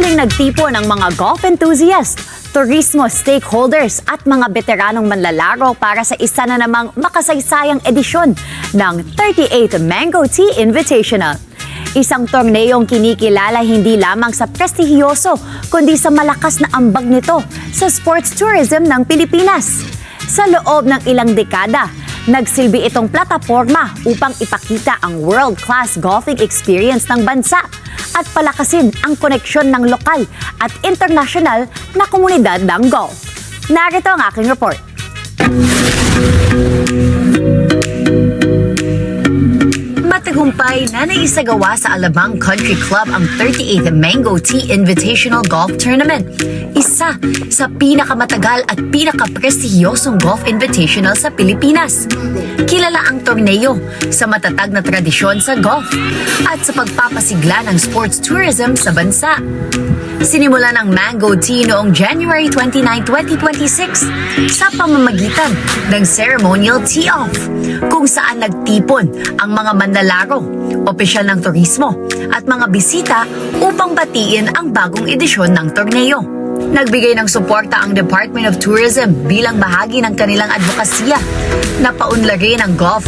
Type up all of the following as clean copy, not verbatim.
Muling nagtipon ang mga golf enthusiast, turismo stakeholders at mga veteranong manlalaro para sa isa na namang makasaysayang edisyon ng 38th Mango Tea Invitational. Isang torneyong kinikilala hindi lamang sa prestihiyoso kundi sa malakas na ambag nito sa sports tourism ng Pilipinas. Sa loob ng ilang dekada, nagsilbi itong plataporma upang ipakita ang world-class golfing experience ng bansa at palakasin ang koneksyon ng lokal at international na komunidad ng golf. Narito ang aking report. Matagumpay na naisagawa sa Alabang Country Club ang 38th Mango Tea Invitational Golf Tournament. Isa sa pinakamatagal at pinakaprestihiyosong golf invitational sa Pilipinas. Kilala ang torneo sa matatag na tradisyon sa golf at sa pagpapasigla ng sports tourism sa bansa. Sinimula ng Mango Tea noong January 29, 2026 sa pamamagitan ng ceremonial tee-off kung saan nagtipon ang mga manlalaro, opisyal ng turismo at mga bisita upang batiin ang bagong edisyon ng torneo. Nagbigay ng suporta ang Department of Tourism bilang bahagi ng kanilang advokasya na paunlarin ang golf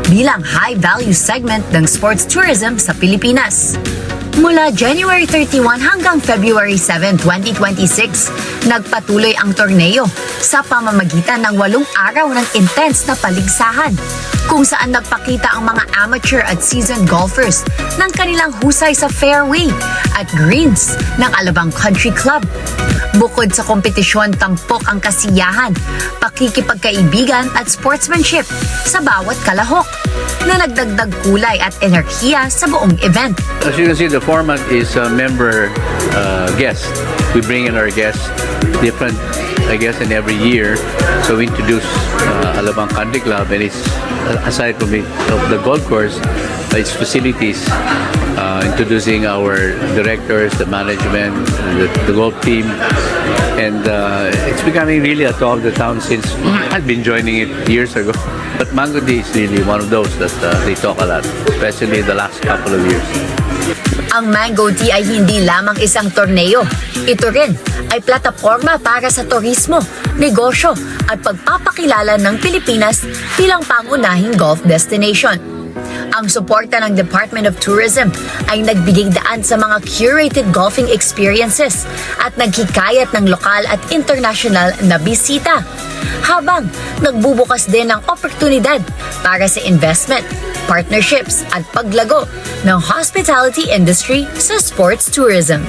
bilang high-value segment ng sports tourism sa Pilipinas. Mula January 31 hanggang February 7, 2026, nagpatuloy ang torneo sa pamamagitan ng 8 araw ng intense na paligsahan kung saan nagpakita ang mga amateur at seasoned golfers ng kanilang husay sa fairway at greens ng Alabang Country Club. Bukod sa kompetisyon, tampok ang kasiyahan, pakikipagkaibigan at sportsmanship sa bawat kalahok na nagdagdag kulay at enerhiya sa buong event. As you can see, the format is a member guest. We bring in our guests different, I guess, in every year. So we introduce Alabang Country Club, and it's aside from the golf course, its facilities, introducing our directors, the management, the golf team, and it's becoming really a talk of the town since I've been joining it years ago. But Mango Tea is really one of those that they talk a lot, especially in the last couple of years. Ang Mango Tea ay hindi lamang isang torneo. Ito rin ay plataporma para sa turismo, negosyo at pagpapakilala ng Pilipinas bilang pangunahing golf destination. Ang suporta ng Department of Tourism ay nagbigay daan sa mga curated golfing experiences at naghikayat ng lokal at international na bisita, habang nagbubukas din ng oportunidad para sa investment, partnerships at paglago ng hospitality industry sa sports tourism.